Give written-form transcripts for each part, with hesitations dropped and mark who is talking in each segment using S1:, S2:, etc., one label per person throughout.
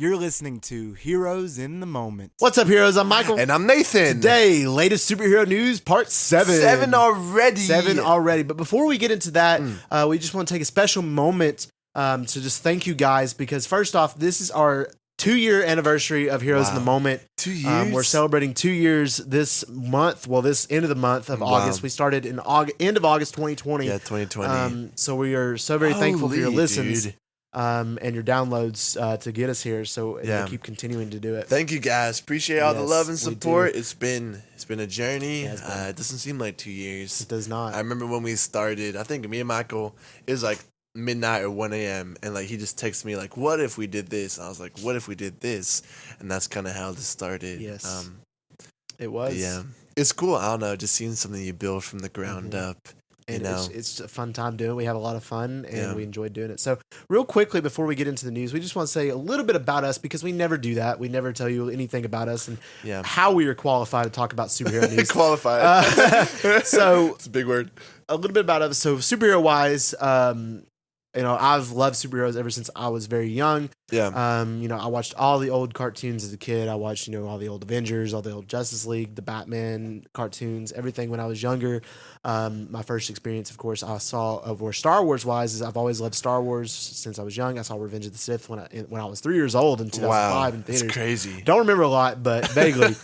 S1: You're listening to Heroes in the Moment.
S2: What's up, heroes? I'm Michael.
S3: And I'm Nathan.
S2: Today, latest superhero news, part 7.
S3: 7 already.
S2: 7 already. But before we get into that, we just want to take a special moment to just thank you guys, because first off, this is our 2-year anniversary of Heroes in the Moment.
S3: 2 years?
S2: We're celebrating 2 years this month. Well, this end of the month of August. We started in end of August 2020.
S3: Yeah, 2020.
S2: So we are so very thankful for your listens.
S3: Dude.
S2: And your downloads to get us here, so we'll keep continuing to do it.
S3: Thank you guys. Appreciate all the love and support.
S2: We
S3: It's been a journey.
S2: Yeah,
S3: it doesn't seem like 2 years.
S2: It does not.
S3: I remember when we started. I think me and Michael, it was like midnight or 1 a.m. and like he just texted me like, "What if we did this?" And I was like, "What if we did this?" And that's kind of how this started.
S2: Yes, it was.
S3: Yeah, it's cool. I don't know, just seeing something you build from the ground up.
S2: And it's a fun time doing it. We have a lot of fun, and we enjoy doing it. So real quickly, before we get into the news, we just want to say a little bit about us, because we never do that. We never tell you anything about us and how we are qualified to talk about superhero news.
S3: Qualified.
S2: So
S3: it's a big word.
S2: A little bit about us. So superhero-wise, I've loved superheroes ever since I was very young.
S3: Yeah.
S2: I watched all the old cartoons as a kid. I watched, all the old Avengers, all the old Justice League, the Batman cartoons, everything when I was younger. My first experience, of course, I saw of where Star Wars wise is I've always loved Star Wars since I was young. I saw Revenge of the Sith when I was 3 years old in 2005 in theaters.
S3: That's crazy.
S2: Don't remember a lot, but vaguely.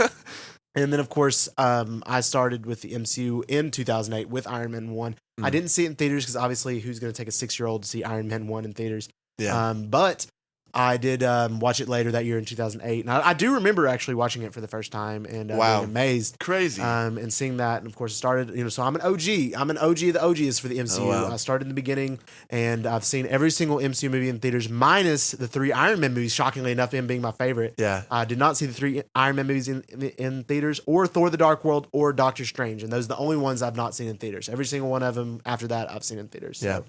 S2: And then, of course, I started with the MCU in 2008 with Iron Man 1. I didn't see it in theaters because obviously who's going to take a 6-year-old to see Iron Man 1 in theaters?
S3: Yeah.
S2: But I did watch it later that year in 2008. And I do remember actually watching it for the first time and being amazed.
S3: Crazy.
S2: And seeing that. And of course, it started, so I'm an OG. I'm an OG of the OGs for the MCU.
S3: Oh, wow.
S2: I started in the beginning, and I've seen every single MCU movie in theaters minus the 3 Iron Man movies, shockingly enough, him being my favorite.
S3: Yeah.
S2: I did not see the 3 Iron Man movies in theaters, or Thor the Dark World, or Doctor Strange. And those are the only ones I've not seen in theaters. Every single one of them after that I've seen in theaters.
S3: Yeah.
S2: So,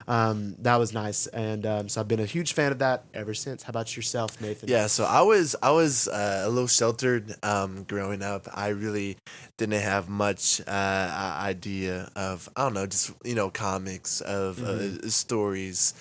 S2: that was nice, and so I've been a huge fan of that ever since. How about yourself, Nathan?
S3: Yeah, so I was a little sheltered growing up. I really didn't have much idea of, I don't know, just comics, of stories.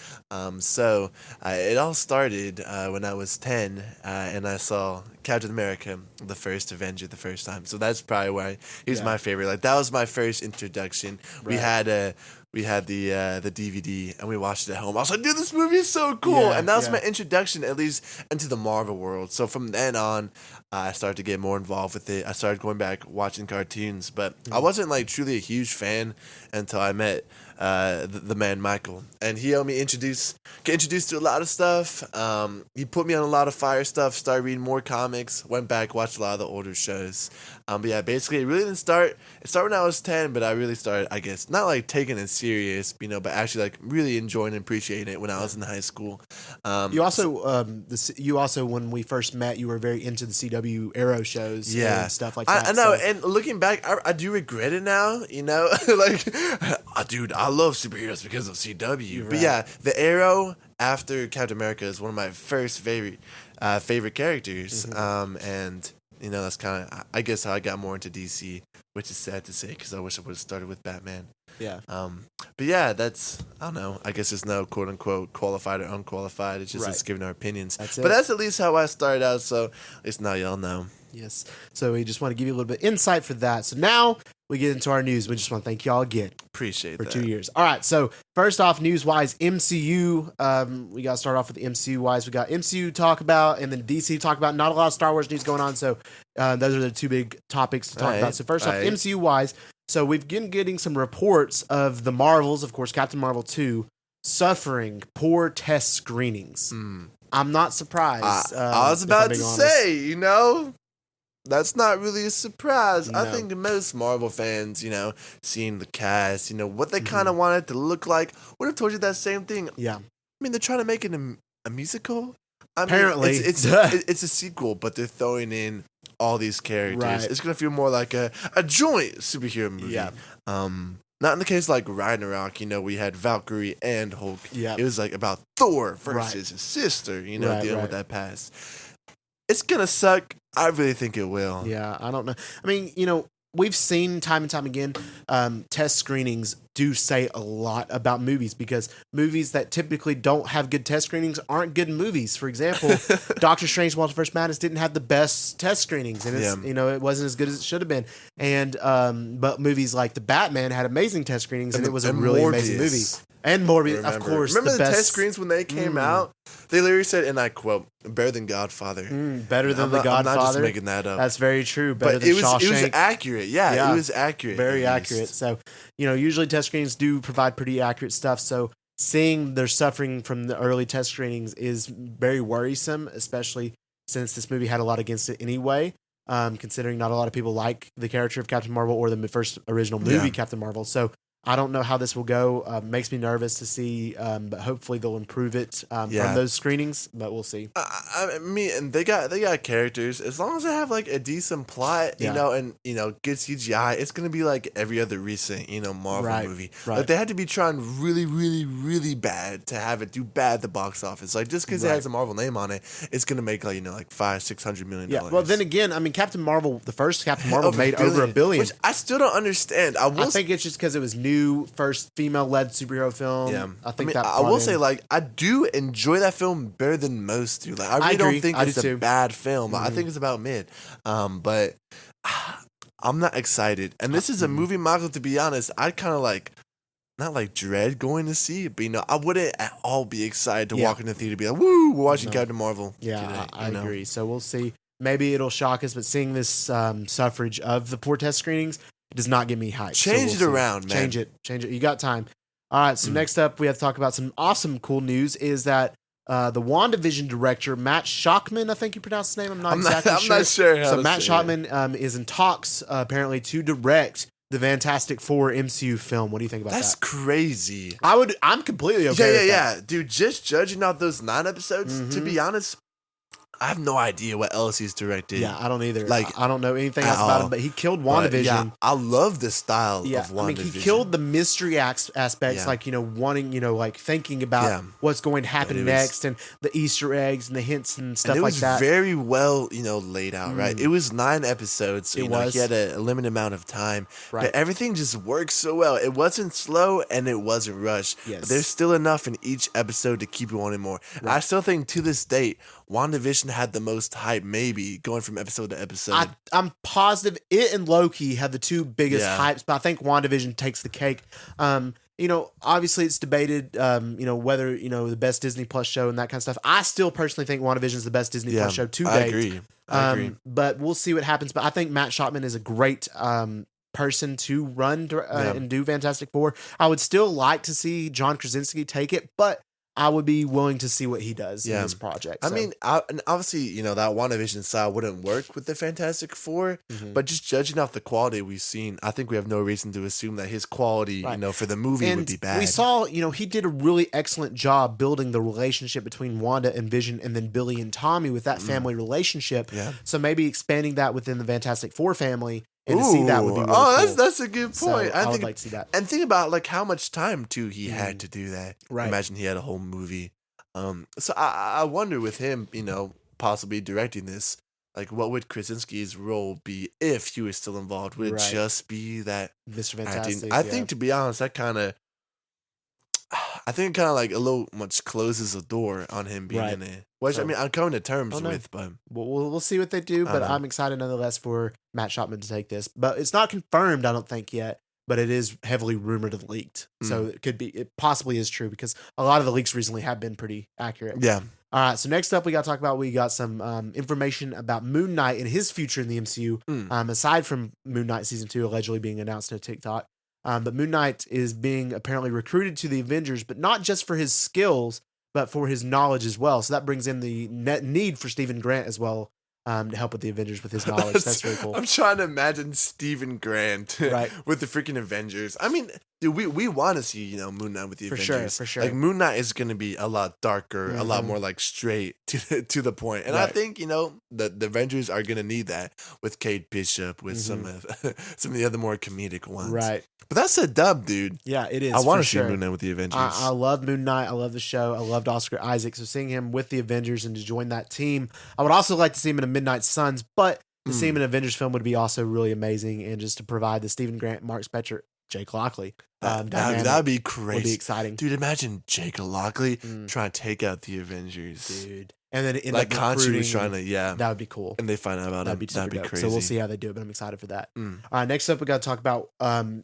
S3: So it all started when I was 10, and I saw Captain America, the first Avenger, the first time. So that's probably why he's my favorite. Like, that was my first introduction. Right. We had the DVD, and we watched it at home. I was like, dude, this movie is so cool. And that was my introduction, at least, into the Marvel world. So from then on, I started to get more involved with it. I started going back, watching cartoons. But I wasn't, truly a huge fan until I met the man, Michael. And he helped me get introduced to a lot of stuff. He put me on a lot of fire stuff, started reading more comics, went back, watched a lot of the older shows. But yeah, basically, it really didn't start. It started when I was 10, but I really started, I guess, not taking it serious, but actually really enjoying and appreciating it when I was in high school.
S2: You also, when we first met, you were very into the CW Arrow shows and stuff like that.
S3: I know, and looking back, I do regret it now, dude, I love superheroes because of CW. Right. But yeah, the Arrow after Captain America is one of my first favorite characters. And that's kind of, I guess, how I got more into DC, which is sad to say because I wish I would have started with Batman.
S2: Yeah.
S3: But yeah, that's, I don't know. I guess there's no quote unquote qualified or unqualified. It's just us giving our opinions.
S2: That's it.
S3: But that's at least how I started out. So at least now y'all know.
S2: Yes. So we just want to give you a little bit of insight for that. So now we get into our news. We just want to thank y'all again.
S3: Appreciate
S2: for
S3: that.
S2: 2 years. All right. So first off, news-wise, MCU. We got to start off with the MCU-wise. We got MCU to talk about, and then DC to talk about. Not a lot of Star Wars news going on. So those are the 2 big topics to talk about. So first off, MCU-wise. So we've been getting some reports of the Marvels, of course, Captain Marvel 2, suffering poor test screenings. I'm not surprised.
S3: I was about to say, that's not really a surprise. No. I think most Marvel fans, seeing the cast, what they kind of wanted to look like, would have told you that same thing.
S2: Yeah.
S3: I mean, they're trying to make it a musical.
S2: Apparently.
S3: It's a sequel, but they're throwing in all these characters. Right. It's going to feel more like a joint superhero movie.
S2: Yeah.
S3: Not in the case like Ragnarok, we had Valkyrie and Hulk.
S2: Yeah.
S3: It was about Thor versus his sister, dealing with that past. It's going to suck. I really think it will.
S2: Yeah, I don't know. I mean, we've seen time and time again, test screenings do say a lot about movies because movies that typically don't have good test screenings aren't good movies. For example, Doctor Strange Multiverse Madness didn't have the best test screenings, and it's, it wasn't as good as it should have been. And but movies like The Batman had amazing test screenings, and it was a really amazing movie. And Morbius, of course.
S3: Remember the
S2: best
S3: test screens when they came out? They literally said, and I quote, "Better than Godfather."
S2: Better than The Godfather.
S3: I'm not just making that up.
S2: That's very true. Better
S3: but
S2: than Shawshank.
S3: It was accurate. Yeah, it was accurate.
S2: Very accurate. So, usually test screenings do provide pretty accurate stuff. So seeing they're suffering from the early test screenings is very worrisome, especially since this movie had a lot against it anyway. Considering not a lot of people like the character of Captain Marvel or the first original movie, Captain Marvel. So I don't know how this will go. Makes me nervous to see, but hopefully they'll improve it from those screenings. But we'll see.
S3: I mean, and they got characters. As long as they have like a decent plot, and good CGI, it's gonna be like every other recent Marvel movie.
S2: Right.
S3: Like they had to be trying really, really, really bad to have it do bad at the box office. Like just because it has a Marvel name on it, it's gonna make like like $500-600 million.
S2: Yeah. Well, then again, I mean, Captain Marvel, the first Captain Marvel made over $1 billion,
S3: which I still don't understand. I
S2: think it's just because it was new, first female-led superhero film.
S3: Yeah,
S2: I
S3: will say, like, I do enjoy that film better than most do. Like, I really don't think it's a bad film. I think it's about mid. But I'm not excited. And this is a movie, Michael, to be honest, I kind of like, not like dread going to see it, but I wouldn't at all be excited to walk in the theater and be like, woo, we're watching Captain Marvel.
S2: Yeah,
S3: today,
S2: I agree. So we'll see. Maybe it'll shock us, but seeing this suffrage of the poor test screenings does not get me hyped.
S3: Change it around, man.
S2: Change it. You got time. All right, so next up, we have to talk about some awesome, cool news is that the WandaVision director, Matt Shockman, I think you pronounce his name. I'm not exactly sure.
S3: I'm not sure how
S2: So
S3: to
S2: Matt
S3: say
S2: Shockman is in talks, apparently, to direct the Fantastic Four MCU film. What do you think about that?
S3: That's crazy.
S2: I'm completely okay with that.
S3: Yeah. Dude, just judging out those 9 episodes, to be honest, I have no idea what else he's directed.
S2: Yeah, I don't either.
S3: Like,
S2: I don't know anything else about him, but he killed WandaVision.
S3: Yeah, I love the style of WandaVision.
S2: I mean, he killed the mystery aspects, like, wanting, like thinking about what's going to happen next and the Easter eggs and the hints and stuff like that.
S3: It was very well, laid out, right? It was 9 episodes. So, he had a limited amount of time. Right. But everything just worked so well. It wasn't slow and it wasn't rushed.
S2: Yes.
S3: But there's still enough in each episode to keep you wanting more. Right. I still think to this date, WandaVision had the most hype, maybe going from episode to episode.
S2: I'm positive it and Loki have the 2 biggest hypes, but I think WandaVision takes the cake. Obviously it's debated, whether, the best Disney Plus show and that kind of stuff. I still personally think WandaVision is the best Disney Plus show to date.
S3: I agree.
S2: But we'll see what happens. But I think Matt Shockman is a great person to run and do Fantastic Four. I would still like to see John Krasinski take it, but I would be willing to see what he does in this project.
S3: I mean, and obviously, that WandaVision style wouldn't work with the Fantastic Four, but just judging off the quality we've seen, I think we have no reason to assume that his quality, for the movie would be bad.
S2: We saw, he did a really excellent job building the relationship between Wanda and Vision and then Billy and Tommy with that family relationship. Yeah. So maybe expanding that within the Fantastic Four family. And to see that would be really cool.
S3: That's a good point.
S2: So I would like to see that.
S3: And think about like how much time too he had to do that.
S2: Right.
S3: Imagine he had a whole movie. So I wonder with him, possibly directing this, like what would Krasinski's role be if he was still involved? Would it just be that
S2: Mr. Fantastic?
S3: I think, to be honest, that kind of like a little much closes the door on him being in it. Which, I mean, I'm coming to terms with, but
S2: we'll see what they do. But I'm excited nonetheless for Matt Shockman to take this. But it's not confirmed, I don't think yet. But it is heavily rumored and leaked, so it possibly is true because a lot of the leaks recently have been pretty accurate.
S3: Yeah.
S2: All right. So next up, we got some information about Moon Knight and his future in the MCU. Aside from Moon Knight season 2 allegedly being announced on TikTok. But Moon Knight is being apparently recruited to the Avengers, but not just for his skills, but for his knowledge as well. So that brings in the need for Stephen Grant as well to help with the Avengers with his knowledge. That's very cool.
S3: I'm trying to imagine Stephen Grant with the freaking Avengers. I mean, dude, we want to see, Moon Knight with the Avengers.
S2: For sure.
S3: Like, Moon Knight is going to be a lot darker, a lot more, like, straight to the point. And I think, the Avengers are going to need that with Kate Bishop, with some of the other more comedic ones.
S2: Right.
S3: But that's a dub, dude.
S2: Yeah, it is.
S3: I want to see Moon Knight with the Avengers.
S2: I love Moon Knight. I love the show. I loved Oscar Isaac. So seeing him with the Avengers and to join that team. I would also like to see him in a Midnight Suns, but to see him in an Avengers film would be also really amazing, and just to provide the Stephen Grant, Mark Spector, Jake Lockley.
S3: That'd be crazy.
S2: Would be exciting.
S3: Dude, imagine Jake Lockley trying to take out the Avengers.
S2: Dude. And then it
S3: like Conchu was trying to,
S2: that would be cool.
S3: And they find out about
S2: That'd
S3: him.
S2: That'd be
S3: crazy.
S2: So we'll see how they do it, but I'm excited for that. Next up, we got to talk about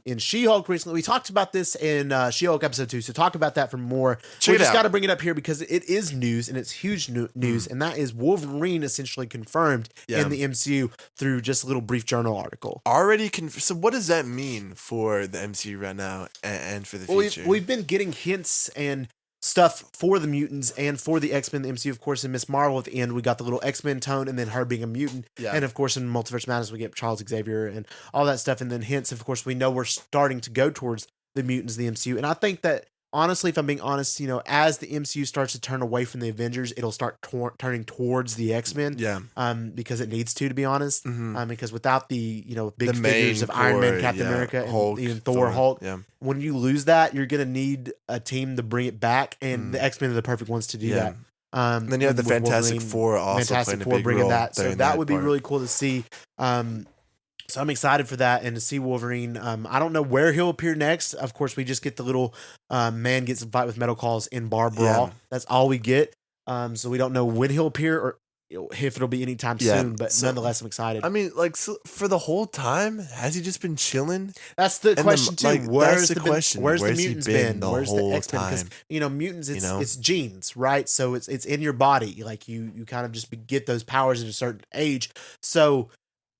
S2: in She-Hulk recently. We talked about this in She-Hulk episode 2, so talk about that for more. We just got to bring it up here because it is news, and it's huge news, and that is Wolverine essentially confirmed in the MCU through just a little brief journal article.
S3: Already so what does that mean for the MCU right now and for the future?
S2: We've been getting hints and stuff for the mutants and for the X-Men, the MCU, of course. In Miss Marvel at the end, we got the little X-Men tone, and then her being a mutant. And of course, in Multiverse Madness, we get Charles Xavier and all that stuff. And then hints, of course, we know we're starting to go towards the mutants, the MCU. And I think that, honestly, if I'm being honest, as the MCU starts to turn away from the Avengers, it'll start turning towards the X-Men. Because it needs to be honest. Because without the, big figures of Iron Man, Captain America,
S3: Hulk,
S2: and even Thor, Hulk, when you lose that, you're going to need a team to bring it back, and the X-Men are the perfect ones to do that.
S3: Then you have the Fantastic Four also playing a big role.
S2: So that would be really cool to see. So I'm excited for that and to see Wolverine. I don't know where he'll appear next. Of course, we just get the little man gets a fight with metal claws in bar brawl. That's all we get. So we don't know when he'll appear or if it'll be anytime soon. But nonetheless, I'm excited.
S3: I mean, for the whole time, has he just been chilling?
S2: That's the question too. Where's the
S3: question?
S2: Where's the mutants been?
S3: Where's
S2: the X-Men? Because mutants, it's genes, right? So it's in your body. Like you kind of just get those powers at a certain age. So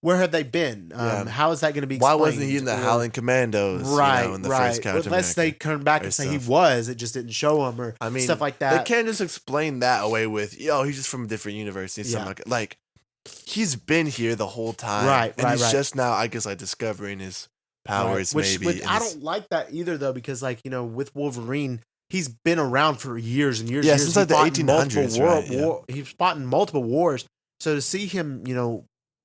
S2: where have they been? How is that going to be explained?
S3: Why wasn't he in the Howling Commandos? In the first Captain
S2: Unless they come back and say he was, it just didn't show him or stuff like that.
S3: They can't just explain that away with, he's just from a different universe. And something like he's been here the whole time. And he's just now, I guess, discovering his powers maybe.
S2: I don't like that either, though, because with Wolverine, he's been around for years and years.
S3: Yeah, since the 1800s,
S2: he's fought in multiple wars. So to see him,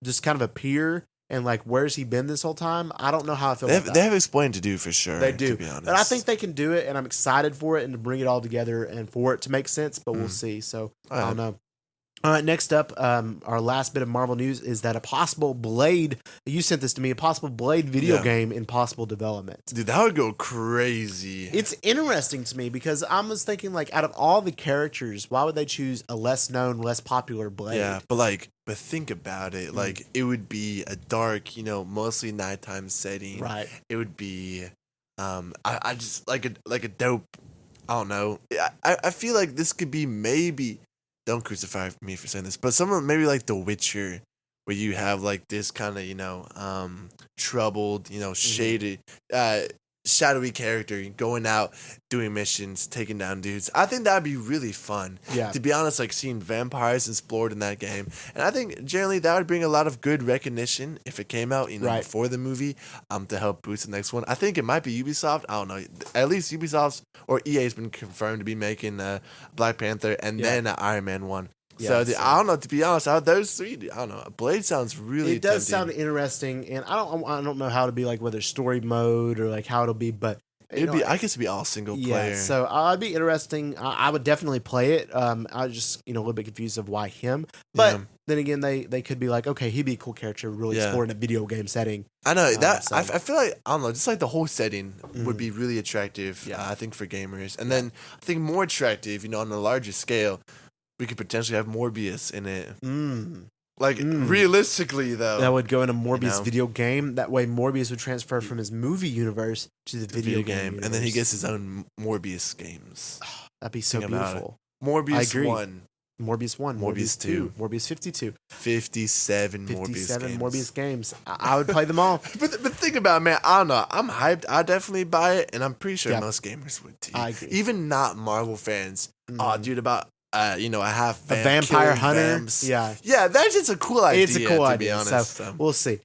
S2: just kind of appear and where's he been this whole time? I don't know how I feel about that.
S3: They have explained to do for sure.
S2: They do.
S3: To be honest.
S2: But I think they can do it, and I'm excited for it and to bring it all together and for it to make sense, but we'll see. So I don't know. All right, next up, our last bit of Marvel news is that a possible Blade, you sent this to me, a possible Blade video game in possible development.
S3: Dude, that would go crazy.
S2: It's interesting to me because I was thinking, out of all the characters, why would they choose a less known, less popular Blade?
S3: Yeah, but think about it. It would be a dark, mostly nighttime setting.
S2: Right.
S3: It would be, I just like a dope, I don't know. I feel like this could be maybe, don't crucify me for saying this, but someone maybe like The Witcher, where you have this kind of troubled, shaded, shadowy character going out doing missions, taking down dudes. I think that'd be really fun.
S2: Yeah.
S3: To be honest, seeing vampires explored in that game, and I think generally that would bring a lot of good recognition if it came out, before the movie, to help boost the next one. I think it might be Ubisoft. I don't know. At least Ubisoft or EA has been confirmed to be making Black Panther and then an Iron Man one. So I don't know. To be honest, out of those three, I don't know. Blade sounds really.
S2: It does
S3: tempting.
S2: sound interesting, and I don't know how to be whether story mode or how it'll be, but
S3: it'd be. I guess it'd be all single player.
S2: Yeah, so I'd be interesting. I would definitely play it. I was just a little bit confused of why him, but then again, they could be okay, he'd be a cool character, really exploring a video game setting.
S3: I know that. I feel I don't know, just the whole setting would be really attractive. I think for gamers, and then I think more attractive, on a larger scale. We could potentially have Morbius in it. Realistically, though.
S2: That would go in a Morbius video game. That way, Morbius would transfer from his movie universe to the video game universe.
S3: And then he gets his own Morbius games.
S2: That'd be so beautiful.
S3: Morbius 1.
S2: Morbius 1.
S3: Morbius 2.
S2: Morbius 52.
S3: 57
S2: Morbius games. I would play them all.
S3: but think about it, man. I don't know. I'm hyped. I definitely buy it. And I'm pretty sure most gamers would too.
S2: I agree.
S3: Even not Marvel fans. Oh, dude, about... a
S2: vampire hunter.
S3: Vamps. Yeah, that's just a cool idea.
S2: It's a cool idea.
S3: To be honest,
S2: so we'll see.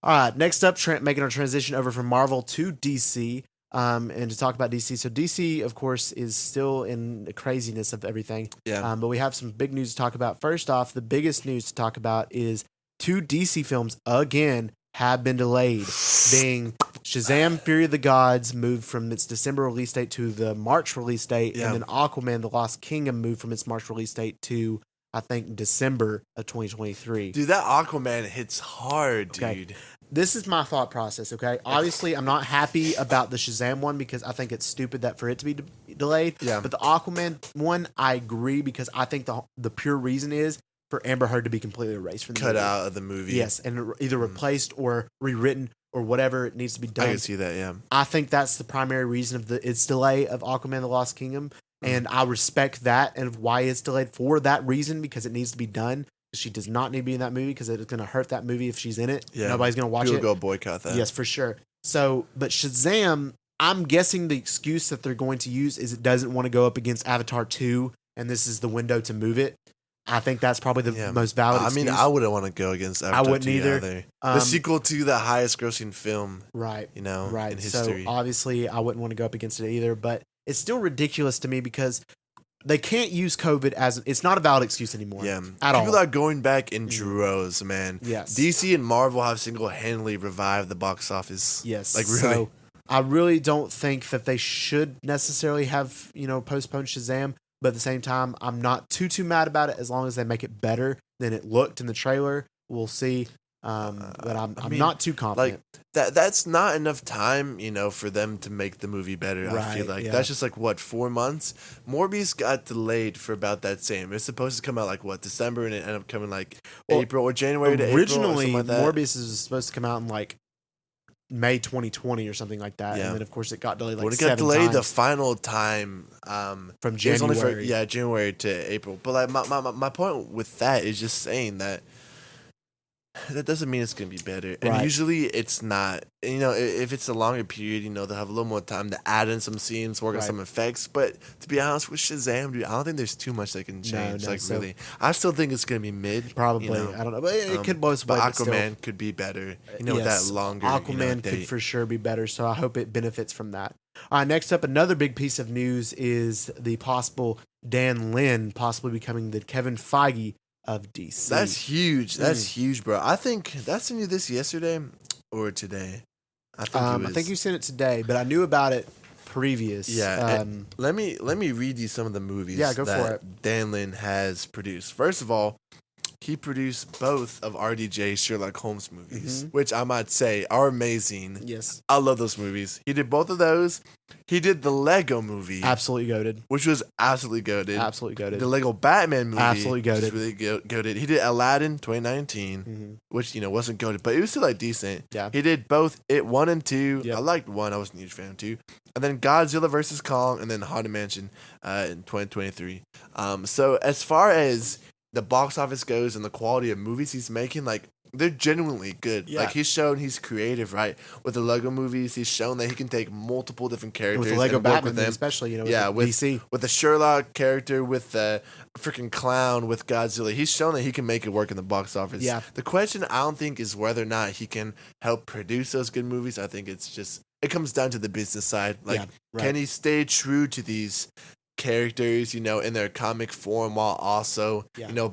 S2: All right, next up, making our transition over from Marvel to DC, and to talk about DC. So DC, of course, is still in the craziness of everything.
S3: Yeah.
S2: But we have some big news to talk about. First off, the biggest news to talk about is 2 DC films again have been delayed, being Shazam! Fury of the Gods moved from its December release date to the March release date, and then Aquaman: The Lost Kingdom moved from its March release date to I think December of 2023.
S3: Dude, that Aquaman hits hard,
S2: Okay.
S3: dude.
S2: This is my thought process, okay? Obviously, I'm not happy about the Shazam one because I think it's stupid that for it to be delayed.
S3: Yeah.
S2: But the Aquaman one, I agree because I think the pure reason is for Amber Heard to be completely erased from the
S3: Cut
S2: movie.
S3: out of the movie.
S2: Yes, and either replaced or rewritten or whatever it needs to be
S3: I
S2: done.
S3: can see that, yeah.
S2: I think that's the primary reason of its delay of Aquaman: The Lost Kingdom, and I respect that and why it's delayed for that reason because it needs to be done. She does not need to be in that movie because it's going to hurt that movie if she's in it.
S3: Yeah.
S2: Nobody's going to watch
S3: People
S2: it.
S3: go boycott that.
S2: Yes, for sure. So, but Shazam, I'm guessing the excuse that they're going to use is it doesn't want to go up against Avatar 2, and this is the window to move it. I think that's probably the most valid excuse.
S3: I wouldn't want to go against Avatar.
S2: I wouldn't either.
S3: The sequel to the highest grossing film,
S2: right?
S3: in history.
S2: So obviously, I wouldn't want to go up against it either. But it's still ridiculous to me because they can't use COVID as it's not a valid excuse anymore.
S3: Yeah,
S2: at
S3: people
S2: all.
S3: are going back in droves, man.
S2: Yes.
S3: DC and Marvel have single-handedly revived the box office.
S2: Yes,
S3: like really.
S2: So I really don't think that they should necessarily have postponed Shazam. But at the same time, I'm not too mad about it as long as they make it better than it looked in the trailer. We'll see. But I'm not too confident.
S3: Like that's not enough time, for them to make the movie better. I feel like that's just 4 months. Morbius got delayed for about that same. It's supposed to come out December, and it ended up coming April or January to April.
S2: Originally,
S3: Like that.
S2: Morbius was supposed to come out in May 2020 or something like that, and then of course it got delayed
S3: it got
S2: 7
S3: delayed
S2: times.
S3: the final time
S2: From
S3: it was only
S2: January.
S3: January to April. But my point with that is just saying that doesn't mean it's gonna be better. And
S2: Right.
S3: usually it's not. If it's a longer period, they'll have a little more time to add in some scenes, work on
S2: Right.
S3: some effects. But to be honest with Shazam, dude, I don't think there's too much they can change.
S2: No, so-
S3: really, I still think it's gonna be mid.
S2: Probably, I don't know, but it could both
S3: But
S2: ways.
S3: Aquaman could be better. With that longer.
S2: Aquaman could
S3: date.
S2: for sure be better. So I hope it benefits from that. All right, next up, another big piece of news is the possible Dan Lin possibly becoming the Kevin Feige of DC.
S3: That's huge. That's huge, bro. I think that's in this yesterday or today. I think it was.
S2: I think you sent it today, but I knew about it previous.
S3: Yeah. Let me read you some of the movies
S2: go
S3: that
S2: for it.
S3: Dan Lin has produced. First of all, he produced both of RDJ's Sherlock Holmes movies, which I might say are amazing.
S2: Yes.
S3: I love those movies. He did both of those. He did the Lego movie,
S2: Absolutely goated.
S3: which was absolutely goated.
S2: Absolutely goated.
S3: The Lego Batman movie,
S2: Absolutely
S3: which was
S2: goated.
S3: really goated. He did Aladdin 2019, which wasn't goated, but it was still decent.
S2: Yeah.
S3: He did both It 1 and 2.
S2: Yep.
S3: I liked 1. I wasn't a huge fan of 2. And then Godzilla vs Kong, and then Haunted Mansion in 2023. So as far as the box office goes and the quality of movies he's making, they're genuinely good.
S2: Yeah.
S3: He's shown he's creative, right? With the Lego movies, he's shown that he can take multiple different characters
S2: With the Lego
S3: and work
S2: Batman,
S3: with them.
S2: especially, with
S3: with
S2: DC.
S3: with the Sherlock character, with the freaking clown, with Godzilla. He's shown that he can make it work in the box office.
S2: Yeah.
S3: The question I don't think is whether or not he can help produce those good movies. I think it's just it comes down to the business side. Can he stay true to these characters, in their comic form while also,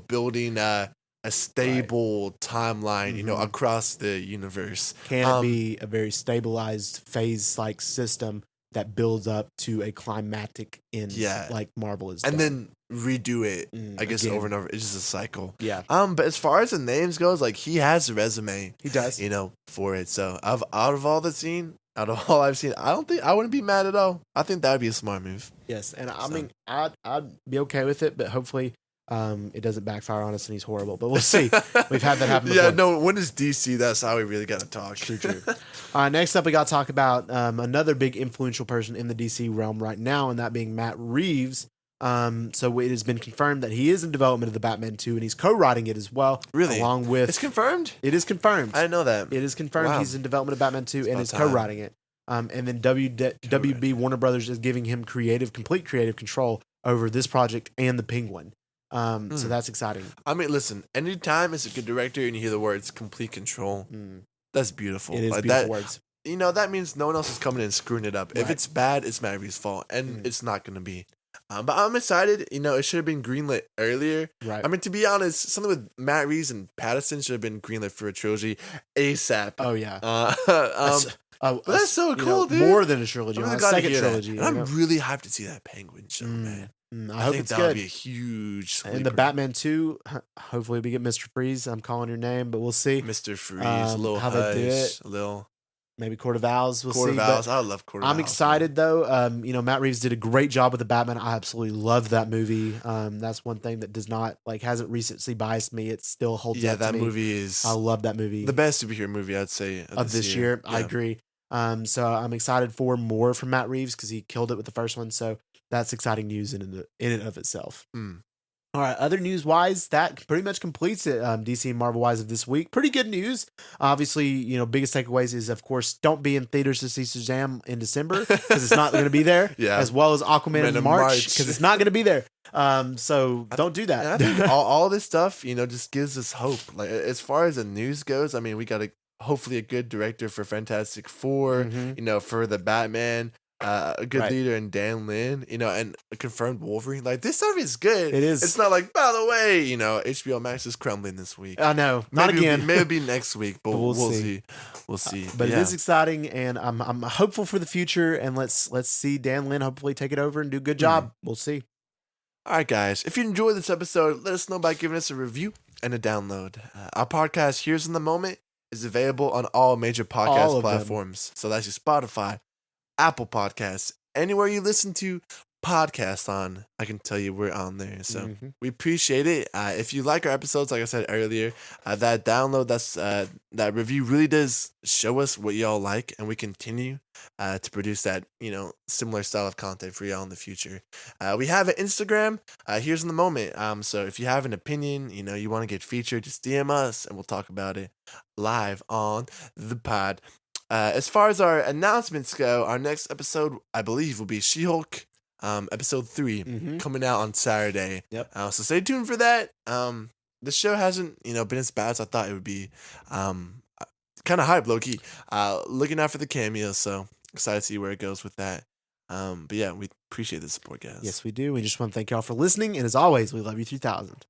S3: building a stable timeline, across the universe.
S2: Can it be a very stabilized phase-like system that builds up to a climactic end, like Marvel is
S3: and
S2: done?
S3: then redo it, I guess,
S2: again.
S3: over and over. It's just a cycle.
S2: Yeah.
S3: But as far as the names goes, he has a resume.
S2: He does.
S3: For it. So out of all I've seen, I wouldn't be mad at all. I think that would be a smart move.
S2: Yes, and I mean, I'd be okay with it, but hopefully it doesn't backfire on us and he's horrible. But we'll see. We've had that happen before.
S3: Yeah, no, when is DC? That's how we really got to talk.
S2: True. All right, next up, we got to talk about another big influential person in the DC realm right now, and that being Matt Reeves. So it has been confirmed that he is in development of the Batman 2, and he's co-writing it as well.
S3: Really?
S2: Along with...
S3: It's confirmed?
S2: It is confirmed.
S3: I didn't know that.
S2: It is confirmed
S3: Wow.
S2: he's in development of Batman 2 and is
S3: about time.
S2: co-writing it. And then WB Warner Brothers is giving him complete creative control over this project and the Penguin. So that's exciting.
S3: I mean, listen, anytime it's a good director and you hear the words complete control, that's beautiful.
S2: It is
S3: Like
S2: beautiful
S3: that,
S2: words.
S3: that means no one else is coming in and screwing it up. If
S2: Right.
S3: it's bad, it's Matt Reeves' fault, and it's not going to be. But I'm excited. It should have been greenlit earlier.
S2: Right.
S3: I mean, to be honest, something with Matt Reeves and Pattinson should have been greenlit for a trilogy ASAP.
S2: Oh, yeah.
S3: But that's so cool, dude.
S2: More than a trilogy.
S3: I'm
S2: A
S3: really glad to
S2: second
S3: hear that.
S2: trilogy.
S3: And I'm really hyped to see that Penguin show, man.
S2: I hope
S3: think
S2: it's
S3: that would
S2: good.
S3: be a huge sleeper.
S2: And the Batman 2, hopefully we get Mr. Freeze. I'm calling your name, but we'll see.
S3: Mr. Freeze, Lil
S2: how they do it.
S3: Hush, Lil
S2: Maybe Court of Owls. We'll
S3: Court
S2: see.
S3: of
S2: But
S3: Owls. I love Court of Owls.
S2: I'm excited though. Matt Reeves did a great job with the Batman. I absolutely loved that movie. That's one thing that does not hasn't recently biased me. It still holds
S3: Yeah,
S2: up to
S3: that
S2: me.
S3: movie is
S2: I love that movie.
S3: the best superhero movie, I'd say,
S2: of this year. I
S3: Yeah.
S2: agree. So I'm excited for more from Matt Reeves because he killed it with the first one. So that's exciting news in and of itself.
S3: Mm.
S2: All right, other news wise, that pretty much completes it. DC and Marvel wise of this week. Pretty good news. Obviously, biggest takeaways is, of course, don't be in theaters to see Shazam in December because it's not going to be there.
S3: Yeah.
S2: As well as Aquaman in March because it's not going to be there. So don't do that.
S3: And I think all this stuff, just gives us hope. Like, as far as the news goes, I mean, we got hopefully a good director for Fantastic Four,
S2: Mhm.
S3: for the Batman, a good
S2: Right.
S3: leader in Dan Lin, and a confirmed Wolverine. Like, this stuff is good.
S2: It is.
S3: It's not like, by the way, HBO Max is crumbling this week.
S2: I know, not
S3: Maybe
S2: again.
S3: Maybe it'll be next week, but
S2: But we'll
S3: we'll
S2: see.
S3: see. We'll see.
S2: But
S3: yeah.
S2: it is exciting, and I'm hopeful for the future. And let's see Dan Lin hopefully take it over and do a good job. We'll see.
S3: All right, guys. If you enjoyed this episode, let us know by giving us a review and a download. Our podcast, Here's in the Moment, is available on all major
S2: All
S3: podcast
S2: of them.
S3: platforms. So that's your Spotify, Apple Podcasts, anywhere you listen to podcasts on. I can tell you we're on there. So
S2: Mhm.
S3: we appreciate it. If you like our episodes, like I said earlier, that download, that review really does show us what y'all like, and we continue to produce that similar style of content for y'all in the future. We have an Instagram. Here's in the Moment. So if you have an opinion, you want to get featured, just DM us, and we'll talk about it live on the pod. As far as our announcements go, our next episode, I believe, will be She-Hulk. Episode 3
S2: Mhm.
S3: coming out on Saturday.
S2: Yep.
S3: So stay tuned for that. The show hasn't, been as bad as I thought it would be. Kind of hype, low key. Looking out for the cameos, so excited to see where it goes with that. But yeah, we appreciate the support, guys.
S2: Yes, we do. We just want to thank y'all for listening, and as always, we love you 3000.